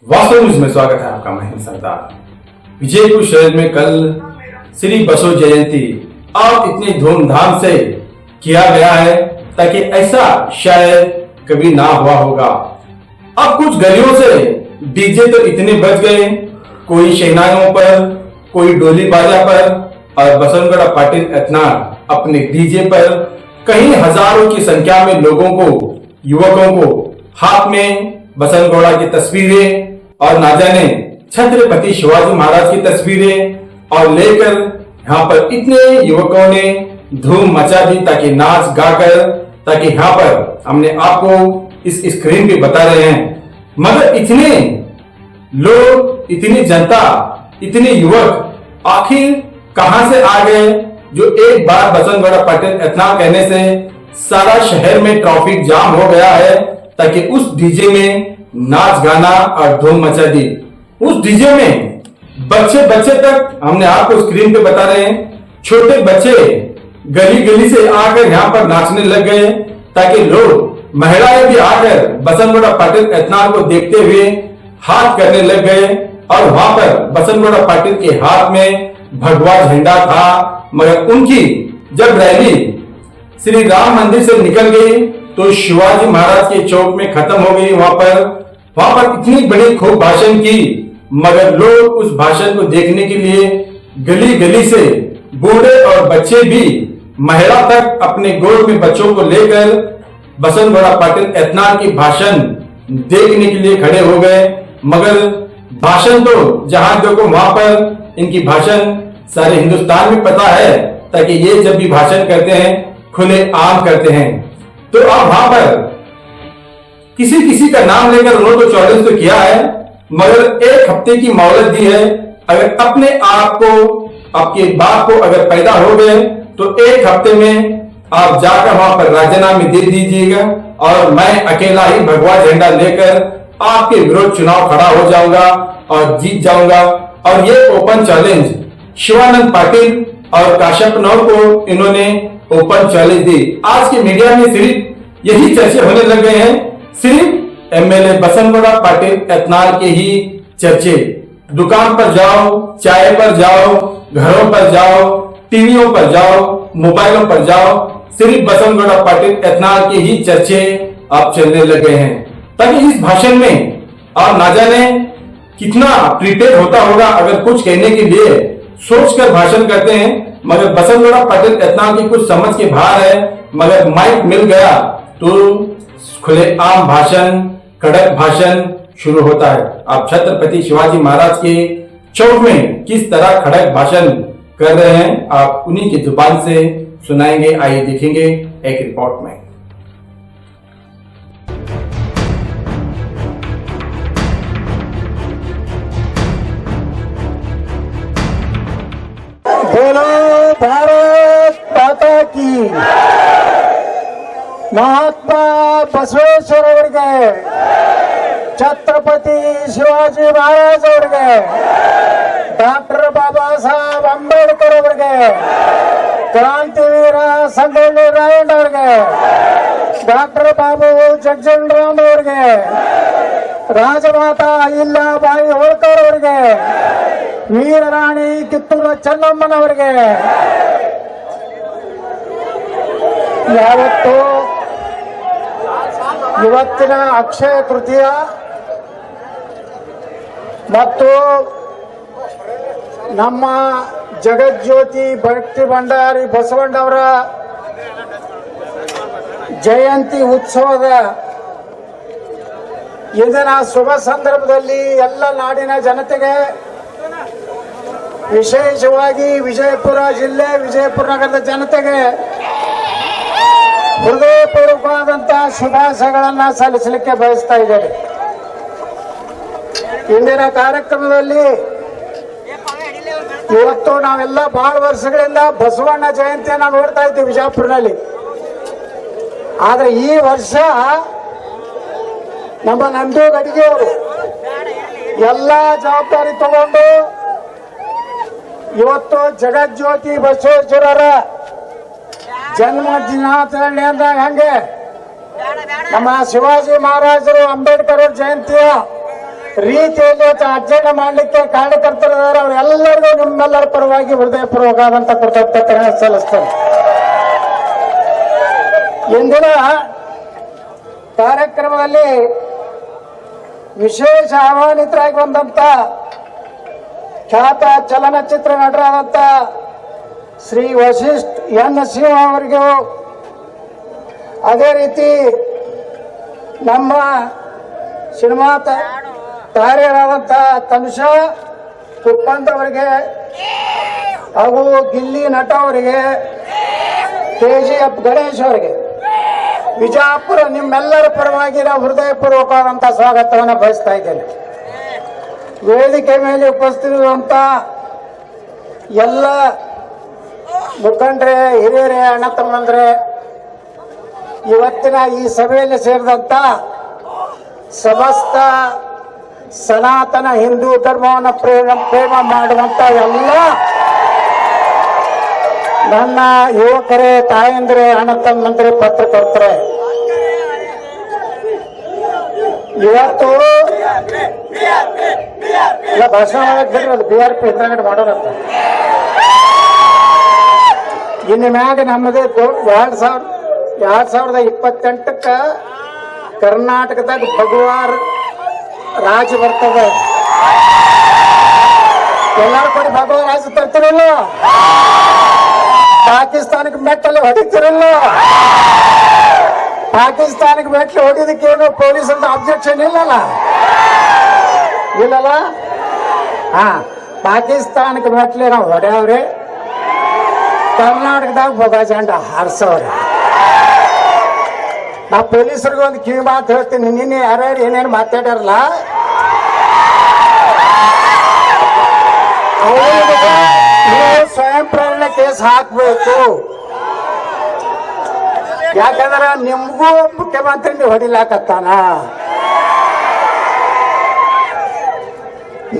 वास्तव न्यूज में स्वागत है आपका। मैं सरदार। विजयपुर शहर में कल श्री बसो जयंती और इतनी धूमधाम से किया गया है ताकि ऐसा शायद कभी ना हुआ होगा। अब कुछ गलियों से डीजे तो इतने बज गए, कोई शहनाइयों पर, कोई डोली बाजा पर, और बसंतगौड़ा पाटिल एथनाल अपने डीजे पर कहीं हजारों की संख्या में लोगों को, युवकों को हाथ में बसंतगौड़ा की तस्वीरें और ना जाने छत्रपति शिवाजी महाराज की तस्वीरें और लेकर यहाँ पर इतने युवकों ने धूम मचा दी ताकि नाच गाकर, ताकि यहाँ पर हमने आपको इस स्क्रीन पे बता रहे हैं। मगर इतने लोग, इतनी जनता, इतने युवक आखिर कहां से आ गए जो एक बार बसंतगौड़ा पाटिल एथनाल कहने से सारा शहर में ट्रैफिक जाम हो गया है ताकि उस डीजे में नाच गाना और धूम मचा दी। उस डीजे में बच्चे तक हमने आपको स्क्रीन पे बता रहे हैं, छोटे बच्चे गली गली से आकर यहाँ पर नाचने लग गए ताकि लोग, महिलाएं भी आकर बसंतगौड़ा पाटिल एथनाल को देखते हुए हाथ करने लग गए। और वहां पर बसंतगौड़ा पाटिल के हाथ में भगवा झंडा था, मगर उनकी जब रैली श्री राम मंदिर से निकल गई तो शिवाजी महाराज के चौक में खत्म हो गई। वहां पर इतनी बड़ी खूब भाषण की, मगर लोग उस भाषण को देखने के लिए गली गली से बूढ़े और बच्चे भी, महिला तक अपने गोद में बच्चों को लेकर बसंतगौड़ा पाटिल एथनाल की भाषण देखने के लिए खड़े हो गए। मगर भाषण तो जहां देखो वहां पर इनकी भाषण सारे हिंदुस्तान में पता है, ताकि ये जब भी भाषण करते हैं खुले आम करते हैं। तो अब वहां पर किसी का नाम लेकर उन्होंने तो चैलेंज तो किया है, मगर एक हफ्ते की मोहलत दी है। अगर अपने आप को, आपके बाप को अगर पैदा हो गए तो एक हफ्ते में आप जाकर वहां पर राजीनामे दे दीजिएगा और मैं अकेला ही भगवा झंडा लेकर आपके विरोध चुनाव खड़ा हो जाऊंगा और जीत जाऊंगा। और ये ओपन चैलेंज शिवानंद पाटिल और काश्यपनौर को इन्होंने ओपन चैलेंज दी। आज के मीडिया में सिर्फ यही चर्चे होने लग गए हैं, सिर्फ एमएलए बसंतगौड़ा पाटिल एथनाल के ही चर्चे। दुकान पर जाओ, चाय पर जाओ, घरों पर जाओ, टीवियों पर जाओ, मोबाइलों पर जाओ, सिर्फ बसंतगौड़ा पाटिल एथनाल के ही चर्चे अब चलने लगे हैं। ताकि इस भाषण में आप ना जाने कितना प्रिपेयर होता होगा, अगर कुछ कहने के लिए सोचकर भाषण करते हैं, मगर बसंतगौड़ा पाटिल एथनाल की कुछ समझ के बाहर है। मगर माइक मिल गया तो खुले आम भाषण, कड़क भाषण शुरू होता है। आप छत्रपति शिवाजी महाराज के चौक में किस तरह खड़क भाषण कर रहे हैं, आप उन्हीं की जुबान से सुनाएंगे। आइए देखेंगे एक रिपोर्ट में। बोलो भारत माता की। महात्मा बसवेश्वर ಅವರಿಗೆ, छत्रपति शिवाजी महाराज ಅವರಿಗೆ, ಡಾಕ್ಟರ್ ಬಾಬಾ ಸಾಹೇಬ್ ಅಂಬೇಡ್ಕರ್ ಅವರಿಗೆ, ಕ್ರಾಂತಿವೀರ ಸಂಗೊಳ್ಳಿ ರಾಯಣ್ಣ ಅವರಿಗೆ, ಡಾಕ್ಟರ್ ಬಾಬು ಜಗಜೀವನ್ ರಾಮ್ ಅವರಿಗೆ, ರಾಜಮಾತಾ ಅಹಿಲ್ಯಾಬಾಯಿ ಹೋಳ್ಕರ್ ಅವರಿಗೆ, ವೀರರಾಣಿ ಕಿತ್ತೂರು ಚೆನ್ನಮ್ಮನವರಿಗೆ, ಯಾವತ್ತು ಇವತ್ತಿನ ಅಕ್ಷಯ ತೃತೀಯ ಮತ್ತು ನಮ್ಮ ಜಗಜ್ಯೋತಿ ಭಕ್ತಿ ಭಂಡಾರಿ ಬಸವಣ್ಣವರ ಜಯಂತಿ ಉತ್ಸವದ ಇಂದಿನ ಶುಭ ಸಂದರ್ಭದಲ್ಲಿ ಎಲ್ಲ ನಾಡಿನ ಜನತೆಗೆ, ವಿಶೇಷವಾಗಿ ವಿಜಯಪುರ ಜಿಲ್ಲೆ, ವಿಜಯಪುರ ನಗರದ ಜನತೆಗೆ ಹೃದಯಪೂರ್ವಕವಾದಂತಹ ಶುಭಾಶಯಗಳನ್ನ ಸಲ್ಲಿಸಲಿಕ್ಕೆ ಬಯಸ್ತಾ ಇದ್ದೇನೆ। ಇಂದಿನ ಕಾರ್ಯಕ್ರಮದಲ್ಲಿ ಇವತ್ತು ನಾವೆಲ್ಲ ಬಹಳ ವರ್ಷಗಳಿಂದ ಬಸವಣ್ಣ ಜಯಂತಿಯನ್ನ ನೋಡ್ತಾ ಇದ್ದೀವಿ ವಿಜಯಪುರದಲ್ಲಿ। ಆದ್ರೆ ಈ ವರ್ಷ ನಮ್ಮ ನಂದು ಗಡಿಗೆಯವರು ಎಲ್ಲ ಜವಾಬ್ದಾರಿ ತಗೊಂಡು ಇವತ್ತು ಜಗಜ್ಯೋತಿ ಬಸವೇಶ್ವರರ ಜನ್ಮ ದಿನಾಚರಣೆ ಅಂದಾಗ ಹಂಗೆ ನಮ್ಮ ಶಿವಾಜಿ ಮಹಾರಾಜರು, ಅಂಬೇಡ್ಕರ್ ಜಯಂತಿಯ ರೀತಿಯಲ್ಲಿ ಅಧ್ಯಯನ ಮಾಡಲಿಕ್ಕೆ ಕಾರ್ಯಕರ್ತರಿದ್ದಾರೆ. ಅವರೆಲ್ಲರಿಗೂ ನಿಮ್ಮೆಲ್ಲರ ಪರವಾಗಿ ಹೃದಯಪೂರ್ವಕವಾದಂತ ಕೃತಜ್ಞತೆ ಸಲ್ಲಿಸ್ತೇನೆ. ಇಂದಿನ ಕಾರ್ಯಕ್ರಮದಲ್ಲಿ ವಿಶೇಷ ಆಹ್ವಾನಿತರಾಗಿ ಬಂದಂತ ಖ್ಯಾತ ಚಲನಚಿತ್ರ ನಟರಾದಂತ ಶ್ರೀ ವಶಿಷ್ಠ ಎನ್ ಸಿಂಹ ಅವರಿಗೂ, ಅದೇ ರೀತಿ ನಮ್ಮ ಸಿನಿಮಾ ತಾರೆಯರಾದಂಥ ತನುಷಾ ಕುಪ್ಪಂದ್ ಅವರಿಗೆ ಹಾಗೂ ಗಿಲ್ಲಿ ನಟ ಅವರಿಗೆ, KGF ಗಣೇಶ್ ಅವರಿಗೆ ವಿಜಯಪುರ ನಿಮ್ಮೆಲ್ಲರ ಪರವಾಗಿ ನಾವು ಹೃದಯಪೂರ್ವಕವಾದಂಥ ಸ್ವಾಗತವನ್ನು ಬಯಸ್ತಾ ಇದ್ದೇನೆ. ವೇದಿಕೆ ಮೇಲೆ ಉಪಸ್ಥಿತಿರುವಂಥ ಎಲ್ಲ ಮುಖಂಡರೇ, ಹಿರಿಯರೇ, ಅಣ್ಣ ತಮ್ಮಂದ್ರೆ, ಇವತ್ತಿನ ಈ ಸಭೆಯಲ್ಲಿ ಸೇರಿದಂತ ಸಮಸ್ತ ಸನಾತನ ಹಿಂದೂ ಧರ್ಮವನ್ನು ಪ್ರೇಮ ಮಾಡುವಂತ ಎಲ್ಲ ನನ್ನ ಯುವಕರೇ, ತಾಯಂದ್ರೆ, ಅಣ್ಣ ತಮ್ಮಂದ್ರೆ, ಪತ್ರಕರ್ತರೆ, ಇವತ್ತು ಭಾಷಣ ಬಿಡ್ರದು BRP ಹಿಂದ್ಗಡೆ ಮಾಡೋರಂತ. ಇನ್ನು ಮ್ಯಾಗ ನಮ್ಮದೇ 2028ಕ್ಕ ಕರ್ನಾಟಕದಾಗ ಭಗವಾನ್ ರಾಜ ಬರ್ತದೆ. ಎಲ್ಲಾರು ಕೂಡ ಭಗವಾನ್ ರಾಜ ತರ್ತಿರಲ್ಲ, ಪಾಕಿಸ್ತಾನಕ್ಕೆ ಮೆಟ್ಟಲ್ಲಿ ಹೊಡಿತಿರಲ್ಲ. ಪಾಕಿಸ್ತಾನಕ್ಕೆ ಮೆಟ್ಲು ಹೊಡಿಯೋದಕ್ಕೇನು ಪೊಲೀಸ್ ಅಂತ ಅಬ್ಜೆಕ್ಷನ್ ಇಲ್ಲಲ್ಲ. ಪಾಕಿಸ್ತಾನಕ್ಕೆ ಮೆಟ್ಲೆ ನಾವು ಹೊಡೆಯವ್ರಿ, ಕರ್ನಾಟಕದಾಗ ಧ್ವಜ ಹಾರಿಸವ್ರಿ. ನಾ ಪೊಲೀಸರಿಗೆ ಒಂದು ಕಿವಿ ಮಾತು ಹೇಳ್ತೀನಿ. ನಿನ್ನೆ ಯಾರ್ಯಾರು ಏನೇನು ಮಾತಾಡ್ಯಾರಲ್ಲ, ಅವರಿಗೆ ನೀವು ಸ್ವಯಂ ಪ್ರೇರಣೆ ಕೇಸ್ ಹಾಕ್ಬೇಕು. ಯಾಕಂದ್ರೆ ನಿಮ್ಗೂ ಮುಖ್ಯಮಂತ್ರಿ ನೀವು ಹೊಡಿಲಾಕತ್ತಾನ.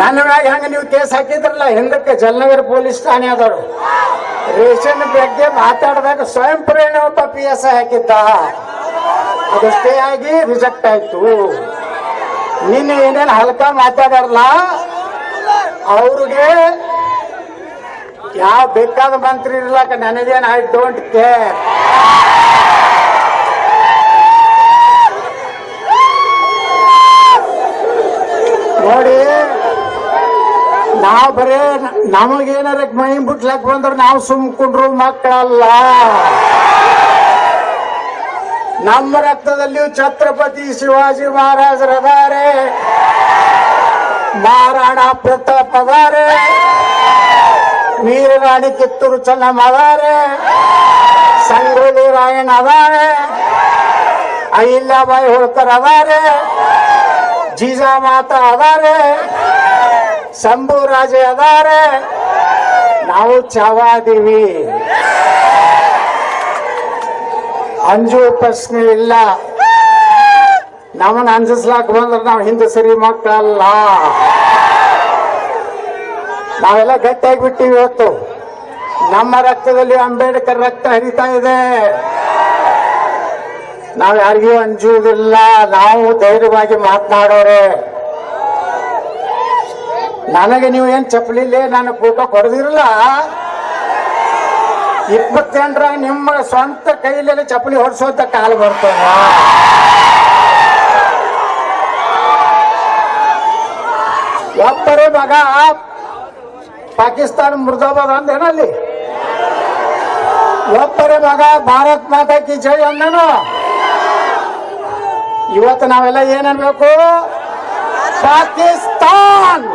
ನನ್ನ ಮ್ಯಾಗ ಹೆಂಗ ನೀವು ಕೇಸ್ ಹಾಕಿದ್ರಲ್ಲ, ಹಿಂದಕ್ಕೆ ಜಲನಗರ ಪೊಲೀಸ್ ಠಾಣೆ ಆದವರು ರೇಷನ್ ಬಗ್ಗೆ ಮಾತಾಡಿದಾಗ ಸ್ವಯಂ ಪ್ರೇರಣೆ ಒಬ್ಬ PSI ಹಾಕಿದ್ದ. ಅದು ಸ್ಟೇ ಆಗಿ ರಿಜೆಕ್ಟ್ ಆಯ್ತು. ನಿನ್ನೆ ಏನೇನು ಹಲ್ಕ ಮಾತಾಡಾರಲ್ಲ, ಅವ್ರಿಗೆ ಯಾವ ಬೇಕಾದ ಮಂತ್ರಿ ಇರ್ಲಾಕ ನನಗೇನು ಐ ಡೋಂಟ್ ಕೇರ್. ನೋಡಿ, ನಾವು ಬರೇ ನಮಗೇನಾರ ಮೈ ಬಿಟ್ಲಕ್ ಬಂದ್ರೆ ನಾವು ಸುಮ್ಕೊಂಡ್ರು ಮಕ್ಕಳಲ್ಲ. ನಮ್ಮ ರಕ್ತದಲ್ಲಿಯೂ ಛತ್ರಪತಿ ಶಿವಾಜಿ ಮಹಾರಾಜರದಾರೆ, ಮಹಾರಾಣಾ ಪ್ರತಾಪ್ ಅದಾರೆ, ವೀರರಾಣಿ ಕಿತ್ತೂರು ಚೆನ್ನಮ್ಮ ಅದಾರೆ, ಸಂಗೊಳ್ಳಿ ರಾಯಣ್ಣ ಅದಾರೆ, ಅಹಿಲ್ಯಾಬಾಯಿ ಹೋಳ್ಕರ್ ಅದಾರೆ, ಜೀಜಾಮಾತಾ ಅದಾರೆ, ಶಂಭು ರಾಜೆ ಅದಾರೆ. ನಾವು ಚಾವಾದೀವಿ, ಅಂಜು ಪ್ರಶ್ನೆ ಇಲ್ಲ. ನಮ್ಮನ್ನ ಅಂಜಿಸ್ಲಾಕ್ ಬಂದ್ರೆ ನಾವು ಹಿಂದೆ ಸರಿ ಮಕ್ಕಳಲ್ಲ. ನಾವೆಲ್ಲ ಗಟ್ಟಿಯಾಗಿ ಬಿಟ್ಟಿವಿ. ಇವತ್ತು ನಮ್ಮ ರಕ್ತದಲ್ಲಿ ಅಂಬೇಡ್ಕರ್ ರಕ್ತ ಹರಿತಾ ಇದೆ. ನಾವು ಯಾರಿಗೂ ಅಂಜುವುದಿಲ್ಲ. ನಾವು ಧೈರ್ಯವಾಗಿ ಮಾತನಾಡೋರೆ. ನನಗೆ ನೀವು ಏನ್ ಚಪ್ಪಲಿಲ್ಲೇ ನಾನು ಫೋಟೋ ಕೊಡದಿರಲ್ಲ, 28 ನಿಮ್ಮ ಸ್ವಂತ ಕೈಯಲ್ಲಿ ಚಪ್ಪಲಿ ಹೊಡ್ಸೋಂತ ಕಾಲ ಬರ್ತದ. ಒಬ್ಬರೇ ಮಗ ಪಾಕಿಸ್ತಾನ ಮುರ್ದಾಬಾದ್ ಅಂದೇನಲ್ಲಿ, ಒಬ್ಬರೇ ಮಗ ಭಾರತ್ ಮಾತಾ ಕಿ ಜೈ ಅಂದನು. ಇವತ್ತು ನಾವೆಲ್ಲ ಏನನ್ಬೇಕು? ಪಾಕಿಸ್ತಾನ್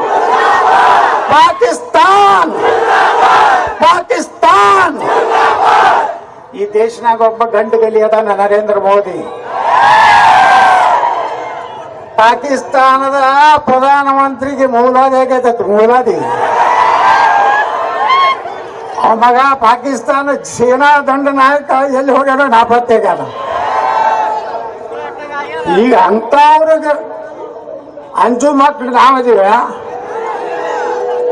ಪಾಕಿಸ್ತಾನ್ ಪಾಕಿಸ್ತಾನ್. ಈ ದೇಶನಾಗ ಒಬ್ಬ ಗಂಡು ಗಲಿ ಅದಾನ, ನರೇಂದ್ರ ಮೋದಿ. ಪಾಕಿಸ್ತಾನದ ಪ್ರಧಾನಮಂತ್ರಿಗೆ ಮೌಲಾದಿ ಆಗೈತತ್. ಮೌಲಾದಿ ಅವ ಮಗ ಪಾಕಿಸ್ತಾನ ಸೇನಾ ದಂಡ ನಾಯಕ ಎಲ್ಲಿ ಹೋಗ್ಯಾನ? ನಾಪತ್ತೆಗಾನ. ಈಗ ಅಂತವ್ರಿಗೆ ಅಂಜು ಮಕ್ಳು ನಾವದೀವ.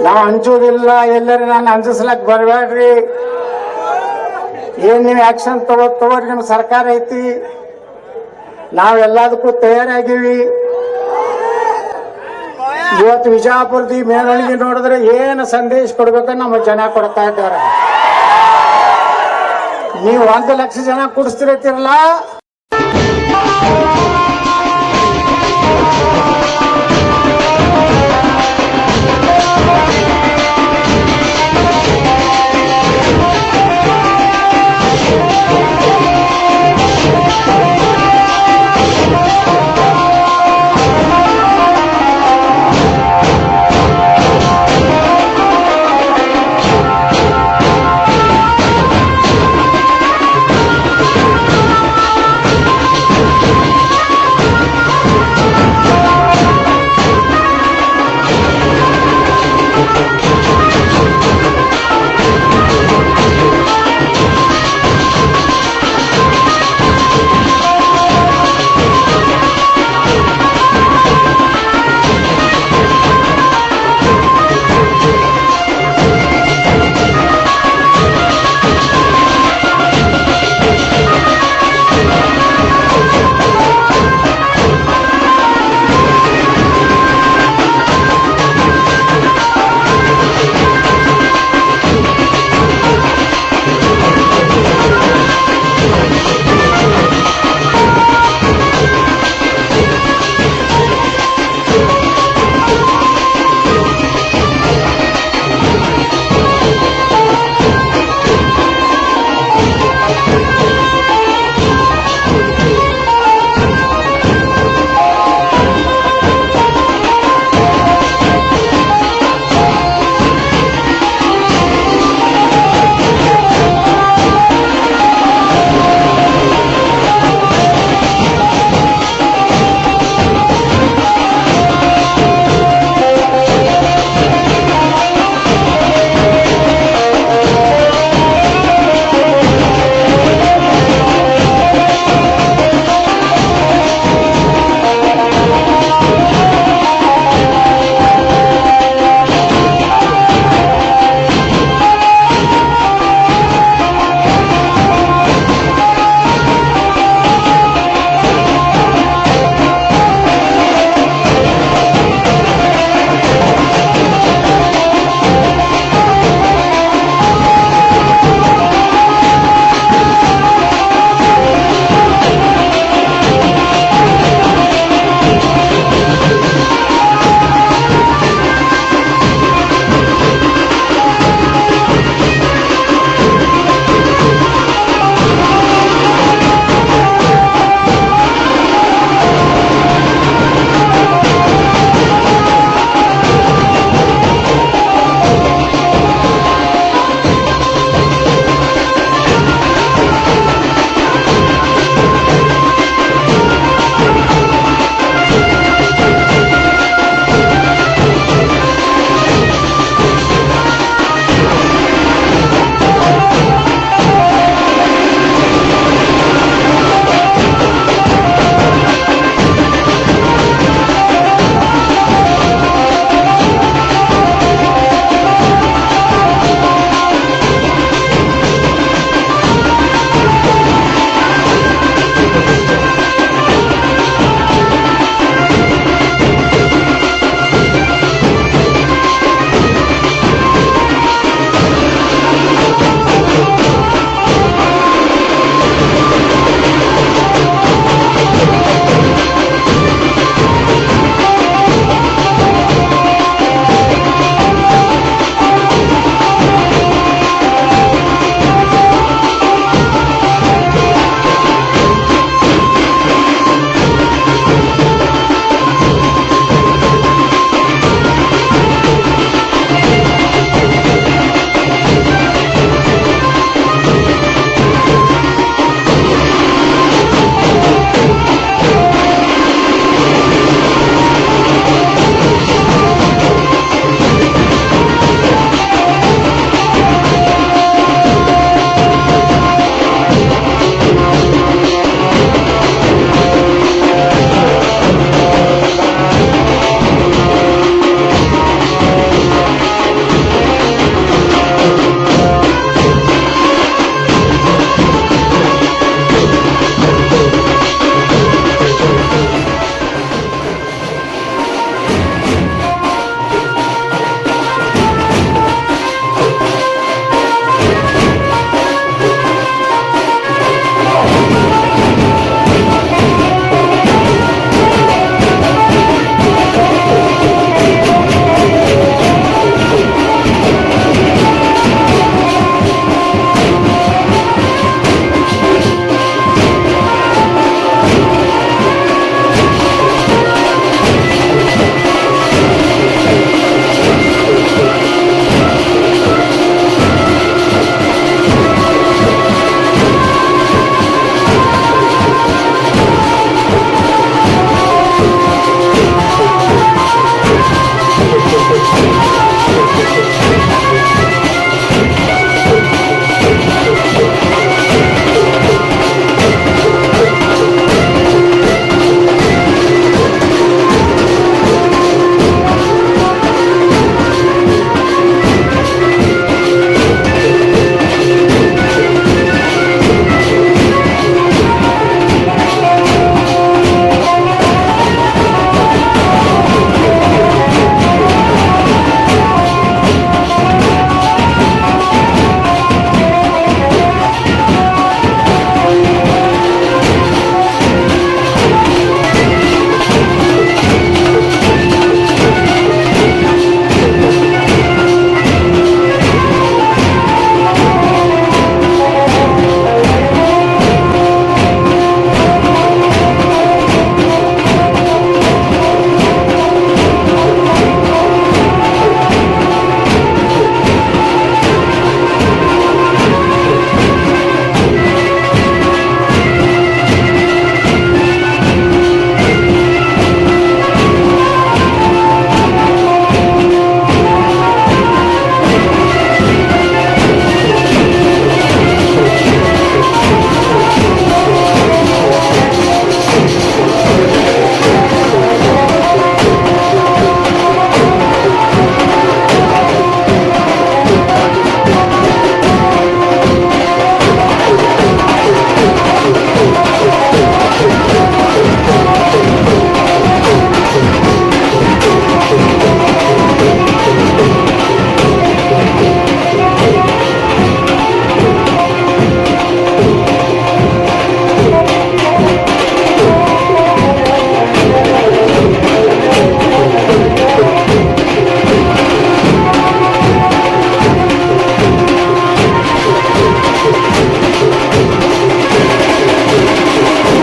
ನಾವು ಅಂಜುವುದಿಲ್ಲ. ಎಲ್ಲರೂ ನಾನು ಅಂಜಿಸ್ಲಕ್ ಬರಬೇಡ್ರಿ. ಏನ್ ನೀವು ಆಕ್ಷನ್ ತಗೋರಿ, ನಿಮ್ಮ ಸರ್ಕಾರ ಐತಿ, ನಾವೆಲ್ಲದಕ್ಕೂ ತಯಾರಾಗಿವಿ. ಇವತ್ತು ವಿಜಯಪುರದ ಈ ಮೆರವಣಿಗೆ ನೋಡಿದ್ರೆ ಏನು ಸಂದೇಶ ಕೊಡ್ಬೇಕಂತ ನಮ್ಮ ಜನ ಕೊಡ್ತಾ ಇದ್ದಾರೆ. ನೀವು 1 ಲಕ್ಷ ಜನ ಕುಡಿಸ್ತಿರತ್ತಿರಲ್ಲ,